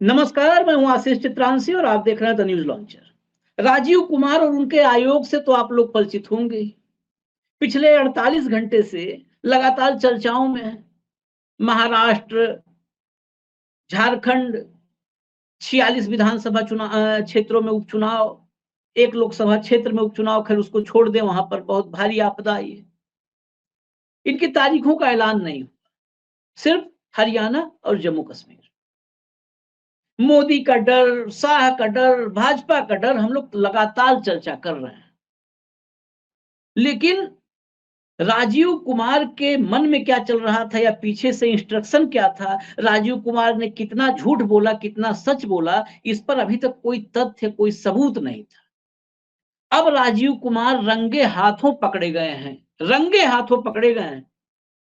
नमस्कार, मैं हूं आशीष चित्रांशी और आप देख रहे हैं the News Launcher. Rajeev Kumar और उनके आयोग से तो आप लोग परिचित होंगे ही। पिछले 48 घंटे से लगातार चर्चाओं में है। महाराष्ट्र, झारखंड, 46 विधानसभा क्षेत्रों में उपचुनाव, एक लोकसभा क्षेत्र में उपचुनाव, खैर उसको छोड़ दें, वहां पर बहुत भारी आपदा आई है। इनकी तारीखों का ऐलान नहीं हुआ, सिर्फ हरियाणा और जम्मू कश्मीर। मोदी का डर, शाह का डर, भाजपा का डर, हम लोग लगातार चर्चा कर रहे हैं। लेकिन राजीव कुमार के मन में क्या चल रहा था या पीछे से इंस्ट्रक्शन क्या था, राजीव कुमार ने कितना झूठ बोला, कितना सच बोला, इस पर अभी तक कोई तथ्य, कोई सबूत नहीं था। अब राजीव कुमार रंगे हाथों पकड़े गए हैं, रंगे हाथों पकड़े गए हैं।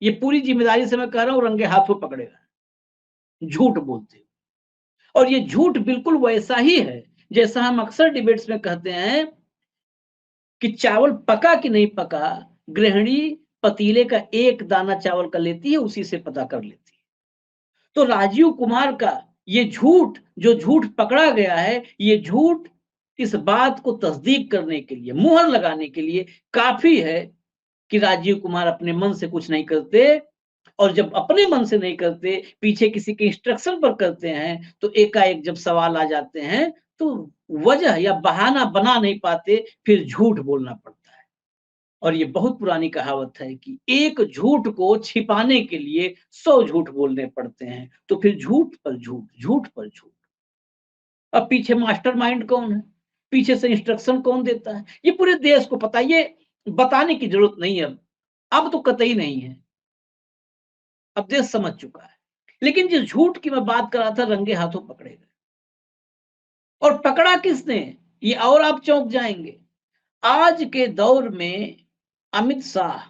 ये पूरी जिम्मेदारी से मैं कह रहा हूं, रंगे हाथों पकड़े गए, झूठ बोलते हुए। और ये झूठ बिल्कुल वैसा ही है जैसा हम अक्सर डिबेट्स में कहते हैं कि चावल पका कि नहीं पका, गृहिणी पतीले का एक दाना चावल का लेती है, उसी से पता कर लेती है। तो राजीव कुमार का ये झूठ, जो झूठ पकड़ा गया है, ये झूठ इस बात को तस्दीक करने के लिए, मुहर लगाने के लिए काफी है कि राजीव कुमार अपने मन से कुछ नहीं करते। और जब अपने मन से नहीं करते, पीछे किसी के इंस्ट्रक्शन पर करते हैं, तो एकाएक जब सवाल आ जाते हैं, तो वजह या बहाना बना नहीं पाते, फिर झूठ बोलना पड़ता है। और ये बहुत पुरानी कहावत है कि एक झूठ को छिपाने के लिए 100 झूठ बोलने पड़ते हैं। तो फिर झूठ पर झूठ, झूठ पर झूठ। अब पीछे मास्टरमाइंड कौन है, पीछे से इंस्ट्रक्शन कौन देता है, ये पूरे देश को पता है। ये बताने की जरूरत नहीं है, अब तो कतई नहीं है, अब देश समझ चुका है। लेकिन जिस झूठ की मैं बात कर रहा था, रंगे हाथों पकड़े गए। और पकड़ा किसने, ये और आप चौंक जाएंगे। आज के दौर में अमित शाह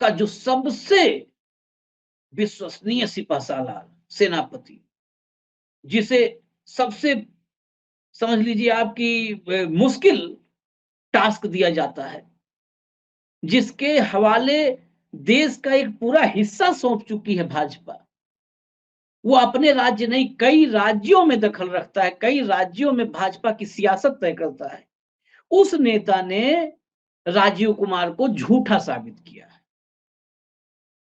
का जो सबसे विश्वसनीय सिपहसालार, सेनापति, जिसे सबसे, समझ लीजिए आपकी मुश्किल टास्क दिया जाता है, जिसके हवाले देश का एक पूरा हिस्सा सौंप चुकी है भाजपा, वो अपने राज्य नहीं, कई राज्यों में दखल रखता है, कई राज्यों में भाजपा की सियासत तय करता है। उस नेता ने राजीव कुमार को झूठा साबित किया है।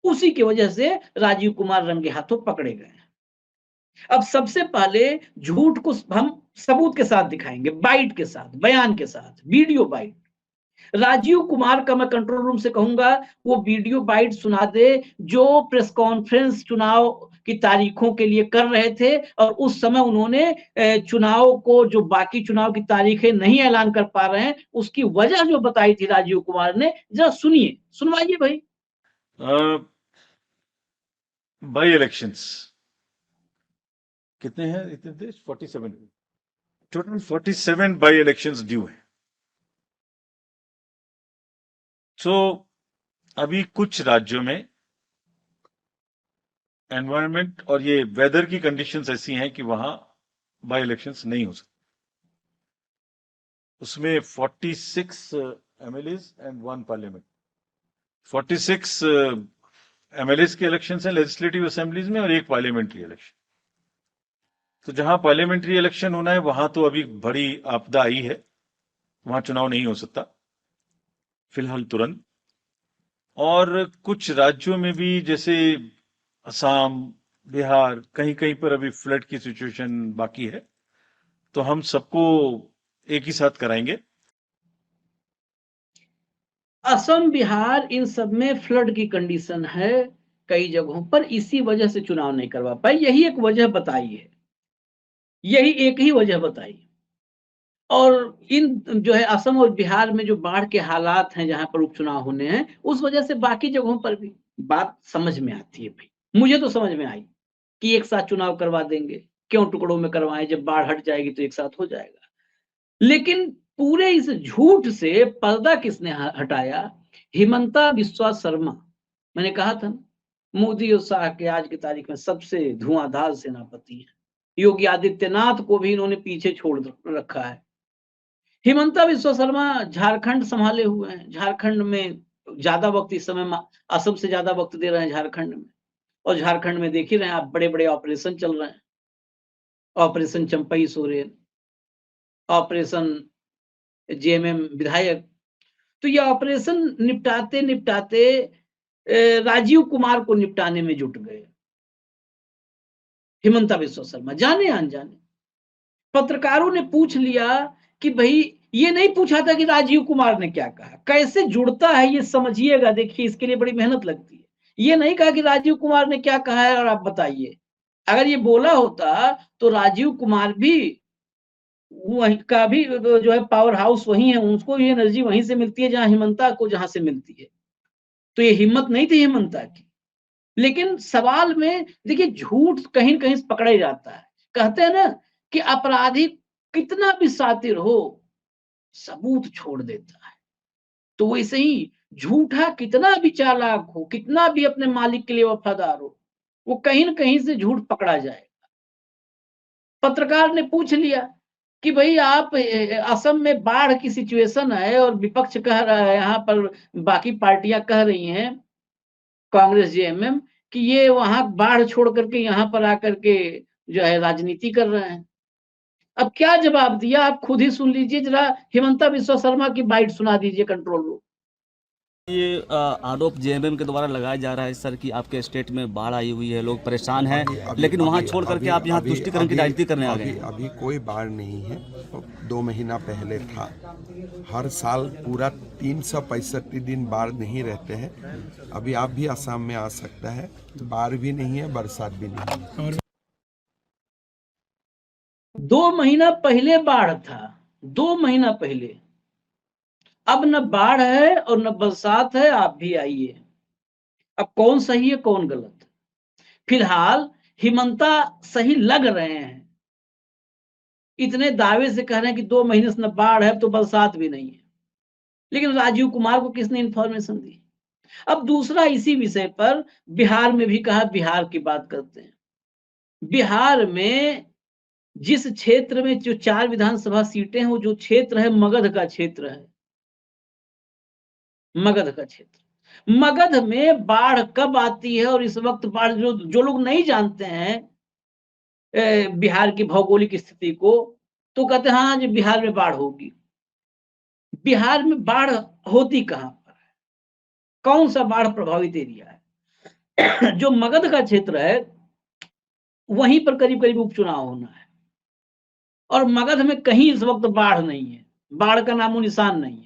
उसी की वजह से राजीव कुमार रंगे हाथों पकड़े गए हैं। अब सबसे पहले झूठ को हम सबूत के साथ दिखाएंगे, बाइट के साथ, बयान के साथ, वीडियो बाइट। राजीव कुमार का मैं कंट्रोल रूम से कहूंगा वो वीडियो बाइट सुना दे, जो प्रेस कॉन्फ्रेंस चुनाव की तारीखों के लिए कर रहे थे, और उस समय उन्होंने चुनाव को, जो बाकी चुनाव की तारीखें नहीं ऐलान कर पा रहे हैं, उसकी वजह जो बताई थी राजीव कुमार ने, जरा सुनिए, सुनवाइए भाई। बाई इलेक्शंस कितने हैं, इतने थे 47, टोटल 47 बाई इलेक्शंस ड्यू हैं। सो अभी कुछ राज्यों में एनवायरनमेंट और ये वेदर की कंडीशंस ऐसी हैं कि वहां बाई इलेक्शंस नहीं हो सकते। उसमें 46 एमएलएज एंड 1 पार्लियामेंट, 46 एमएलएज के इलेक्शंस हैं लेजिस्लेटिव असेंबलीज में, और एक पार्लियामेंट्री इलेक्शन। तो जहां पार्लियामेंट्री इलेक्शन होना है वहां तो अभी बड़ी आपदा आई है, वहां चुनाव नहीं हो सकता फिलहाल तुरंत। और कुछ राज्यों में भी, जैसे असम, बिहार, कहीं कहीं पर अभी फ्लड की सिचुएशन बाकी है, तो हम सबको एक ही साथ कराएंगे। असम, बिहार, इन सब में फ्लड की कंडीशन है कई जगहों पर, इसी वजह से चुनाव नहीं करवा पाए। यही एक वजह बताई है, यही एक ही वजह बताई। और इन जो है असम और बिहार में जो बाढ़ के हालात हैं, जहां पर उपचुनाव होने हैं, उस वजह से बाकी जगहों पर भी बात समझ में आती है भाई। मुझे तो समझ में आई कि एक साथ चुनाव करवा देंगे, क्यों टुकड़ों में करवाएं, जब बाढ़ हट जाएगी तो एक साथ हो जाएगा। लेकिन पूरे इस झूठ से पर्दा किसने हटाया? हिमंता बिस्वा शर्मा। मैंने कहा था ना, मोदी और शाह के आज की तारीख में सबसे धुआंधार सेनापति हैं। योगी आदित्यनाथ को भी इन्होंने पीछे छोड़ रखा है। हिमंता बिस्वा शर्मा झारखंड संभाले हुए हैं, झारखंड में ज्यादा वक्त इस समय, असम से ज्यादा वक्त दे रहे हैं झारखंड में। और झारखंड में देख ही रहे हैं आप, बड़े बड़े ऑपरेशन चल रहे हैं। Operation Champai Soren, operation JMM विधायक। तो ये ऑपरेशन निपटाते निपटाते राजीव कुमार को निपटाने में जुट गए हिमंता बिस्वा शर्मा, जाने अनजाने। पत्रकारों ने पूछ लिया कि भाई, ये नहीं पूछा था कि राजीव कुमार ने क्या कहा, कैसे जुड़ता है ये समझिएगा, देखिए इसके लिए बड़ी मेहनत लगती है। ये नहीं कहा कि राजीव कुमार ने क्या कहा है और आप बताइए। अगर ये बोला होता तो राजीव कुमार भी वहीं का भी जो है पावर हाउस वही है, उसको भी एनर्जी वहीं से मिलती है जहां हिमंता को जहां से मिलती है। तो ये हिम्मत नहीं थी हिमंता की। लेकिन सवाल में देखिए झूठ कहीं न कहीं से पकड़ा ही जाता है। कहते हैं ना कि अपराधी कितना भी शातिर हो, सबूत छोड़ देता है। तो वैसे ही झूठा कितना भी चालाक हो, कितना भी अपने मालिक के लिए वफादार हो, वो कहीं न कहीं से झूठ पकड़ा जाएगा। पत्रकार ने पूछ लिया कि भई आप असम में बाढ़ की सिचुएशन है और विपक्ष कह रहा है, यहाँ पर बाकी पार्टियाँ कह रही हैं, कांग्रेस जेएमएम, कि ये वहाँ बाढ़ छोड़ करके यहाँ पर आकर के जो है राजनीति कर रहे हैं। अब क्या जवाब दिया आप खुद ही सुन लीजिए जरा, हिमंता बिस्वा शर्मा की बाइट सुना दीजिए कंट्रोल रूम। ये आरोप जेएमएम के द्वारा लगाया जा रहा है सर कि आपके स्टेट में बाढ़ आई हुई है, लोग परेशान हैं, लेकिन वहाँ छोड़ करके आप यहाँ तुष्टिकरण की राजनीति करने आ गए हैं। अभी कोई बाढ़ नहीं है, 2 महीना पहले था। हर साल पूरा 365 दिन बाढ़ नहीं रहते हैं। अभी आप भी असम में आ सकता है, बाढ़ भी नहीं है, बरसात भी नहीं है। 2 महीना पहले बाढ़ था, 2 महीना पहले। अब न बाढ़ है और न बरसात है, आप भी आइए। अब कौन सही है कौन गलत? फिलहाल हिमंता सही लग रहे हैं, इतने दावे से कह रहे हैं कि 2 महीने से न बाढ़ है तो बरसात भी नहीं है। लेकिन राजीव कुमार को किसने इंफॉर्मेशन दी? अब दूसरा इसी विषय पर बिहार में भी कहा, बिहार की बात करते हैं। बिहार में जिस क्षेत्र में जो 4 विधानसभा सीटें हैं, वो जो क्षेत्र है मगध का क्षेत्र है। मगध का क्षेत्र, मगध में बाढ़ कब आती है और इस वक्त बाढ़, जो लोग नहीं जानते हैं बिहार की भौगोलिक स्थिति को, तो कहते हैं हाँ जी बिहार में बाढ़ होगी। बिहार में बाढ़ होती कहां पर है? कौन सा बाढ़ प्रभावित एरिया है? जो मगध का क्षेत्र है वहीं पर करीब करीब उपचुनाव होना है और मगध में कहीं इस वक्त बाढ़ नहीं है, बाढ़ का नामो निशान नहीं है।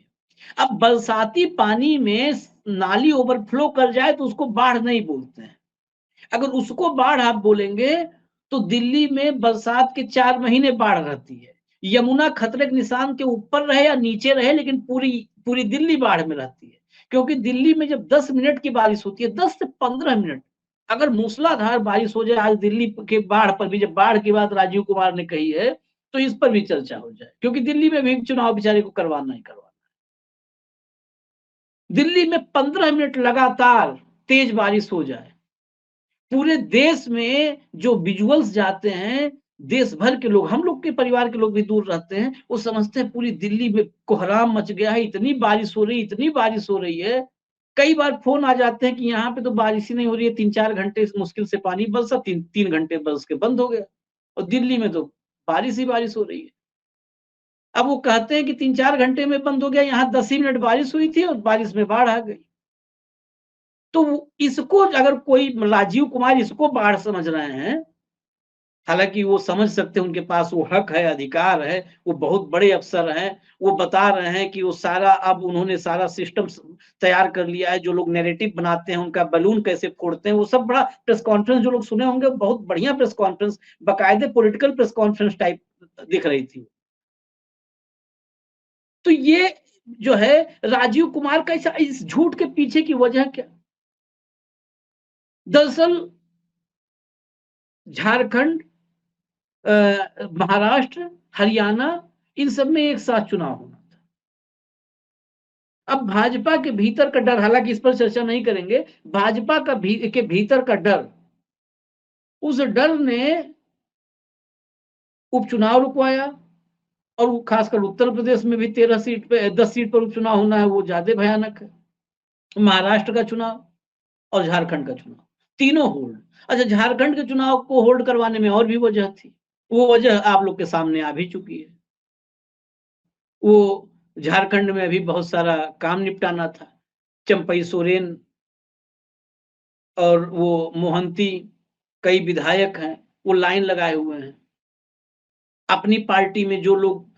अब बरसाती पानी में नाली ओवरफ्लो कर जाए तो उसको बाढ़ नहीं बोलते हैं। अगर उसको बाढ़ आप बोलेंगे तो दिल्ली में बरसात के 4 महीने बाढ़ रहती है। यमुना खतरे के निशान के ऊपर रहे या नीचे रहे, लेकिन पूरी पूरी दिल्ली बाढ़ में रहती है। क्योंकि दिल्ली में जब 10 मिनट की बारिश होती है, 10 से 15 मिनट, अगर मूसलाधार बारिश हो जाए, आज दिल्ली के बाढ़ पर भी, जब बाढ़ की बात राजीव कुमार ने कही है, तो इस पर भी चर्चा हो जाए, क्योंकि दिल्ली में भी चुनाव बेचारे को करवाना ही करवाना। दिल्ली में 15 मिनट लगातार तेज बारिश हो जाए, पूरे देश में जो विजुअल्स जाते हैं, देश भर के लोग, हम लोग के परिवार के लोग भी दूर रहते हैं, वो समझते हैं पूरी दिल्ली में कोहराम मच गया है, इतनी बारिश हो रही है, इतनी बारिश हो रही है। कई बार फोन आ जाते हैं कि यहाँ पे तो बारिश ही नहीं हो रही है, 3-4 घंटे मुश्किल से पानी बरसा, 3 घंटे बरस के बंद हो गया, और दिल्ली में तो बारिश ही बारिश हो रही है। अब वो कहते हैं कि 3-4 घंटे में बंद हो गया, यहाँ 10 ही मिनट बारिश हुई थी और बारिश में बाढ़ आ गई। तो इसको अगर कोई, राजीव कुमार इसको बाढ़ समझ रहे हैं, हालांकि वो समझ सकते हैं, उनके पास वो हक है, अधिकार है, वो बहुत बड़े अफसर हैं, वो बता रहे हैं कि वो सारा, अब उन्होंने सारा सिस्टम तैयार कर लिया है, जो लोग नैरेटिव बनाते हैं उनका बलून कैसे फोड़ते हैं, वो सब बड़ा प्रेस कॉन्फ्रेंस जो लोग सुने होंगे, बहुत बढ़िया प्रेस कॉन्फ्रेंस, बाकायदे पॉलिटिकल प्रेस कॉन्फ्रेंस टाइप दिख रही थी। तो ये जो है राजीव कुमार का इस झूठ के पीछे की वजह क्या? दरअसल झारखंड, महाराष्ट्र, हरियाणा, इन सब में एक साथ चुनाव होना था। अब भाजपा के भीतर का डर, हालांकि इस पर चर्चा नहीं करेंगे, भाजपा के भीतर का डर, उस डर ने उपचुनाव रुकवाया, और खासकर उत्तर प्रदेश में भी 13 सीट पे 10 सीट पर उपचुनाव होना है, वो ज्यादा भयानक है। महाराष्ट्र का चुनाव और झारखंड का चुनाव, तीनों होल्ड। अच्छा, झारखंड के चुनाव को होल्ड करवाने में और भी वजह थी। वो वजह आप लोग के सामने आ भी चुकी है। वो झारखंड में अभी बहुत सारा काम निपटाना था। चंपई सोरेन और वो मोहंती, कई विधायक हैं, वो लाइन लगाए हुए हैं। अपनी पार्टी में जो लोग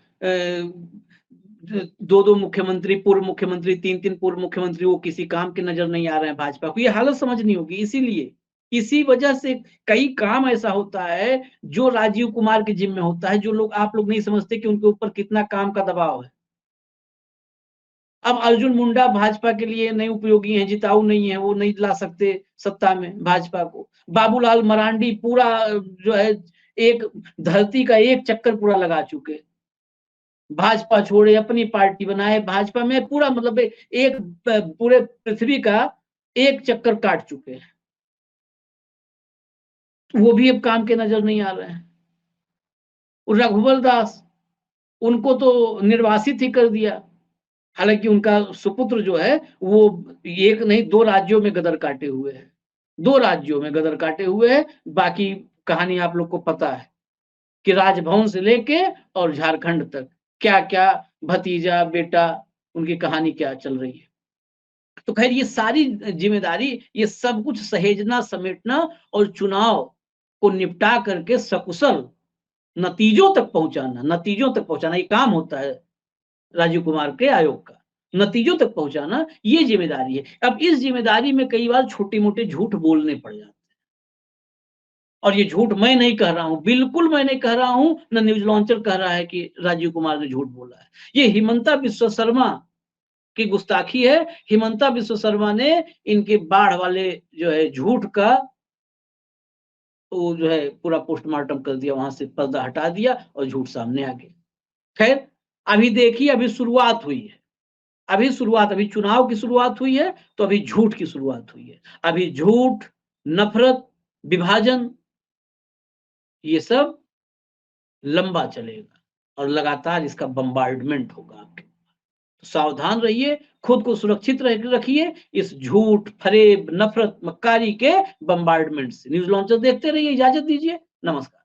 2-2 मुख्यमंत्री, पूर्व मुख्यमंत्री, 3-3 पूर्व मुख्यमंत्री, वो किसी काम के नजर नहीं आ रहे हैं भाजपा को। ये हालत समझनी होगी। इसीलिए इसी वजह से कई काम ऐसा होता है जो राजीव कुमार के जिम्मे होता है, जो लोग आप लोग नहीं समझते कि उनके ऊपर कितना काम का दबाव है। अब अर्जुन मुंडा भाजपा के लिए नहीं उपयोगी हैं, जिताऊ नहीं है, वो नहीं ला सकते सत्ता में भाजपा को। बाबूलाल मरांडी पूरा जो है एक धरती का एक चक्कर पूरा लगा चुके, भाजपा छोड़े अपनी पार्टी बनाए, भाजपा में पूरा मतलब एक पूरे पृथ्वी का एक चक्कर काट चुके हैं, वो भी अब काम के नजर नहीं आ रहे हैं। रघुवर दास, उनको तो निर्वासित ही कर दिया, हालांकि उनका सुपुत्र जो है वो एक नहीं 2 राज्यों में गदर काटे हुए है, 2 राज्यों में गदर काटे हुए है। बाकी कहानी आप लोग को पता है कि राजभवन से लेके और झारखंड तक क्या क्या भतीजा बेटा उनकी कहानी क्या चल रही है। तो खैर ये सारी जिम्मेदारी, ये सब कुछ सहेजना समेटना और चुनाव को निपटा करके सकुशल नतीजों तक पहुंचाना, ये काम होता है राजीव कुमार के आयोग का। नतीजों तक पहुंचाना ये जिम्मेदारी है। अब इस जिम्मेदारी में कई बार छोटे मोटे झूठ बोलने पड़ जाते हैं, और ये झूठ मैं नहीं कह रहा हूं, बिल्कुल मैं नहीं कह रहा हूं, न न्यूज लॉन्चर कह रहा है कि राजीव कुमार ने झूठ बोला है। ये हिमंता विश्व शर्मा की गुस्ताखी है। हिमंता विश्व शर्मा ने इनके बाढ़ वाले जो है झूठ का वो जो है पूरा पोस्टमार्टम कर दिया, वहां से पर्दा हटा दिया और झूठ सामने आ गया। खैर अभी देखिए, अभी शुरुआत हुई है, अभी चुनाव की शुरुआत हुई है, तो अभी झूठ की शुरुआत हुई है। अभी झूठ, नफरत, विभाजन, ये सब लंबा चलेगा और लगातार इसका बम्बार्डमेंट होगा आपके। तो सावधान रहिए, खुद को सुरक्षित रखिए इस झूठ, फरेब, नफरत, मक्कारी के बम्बार्डमेंट से। न्यूज लॉन्चर देखते रहिए, इजाजत दीजिए, नमस्कार।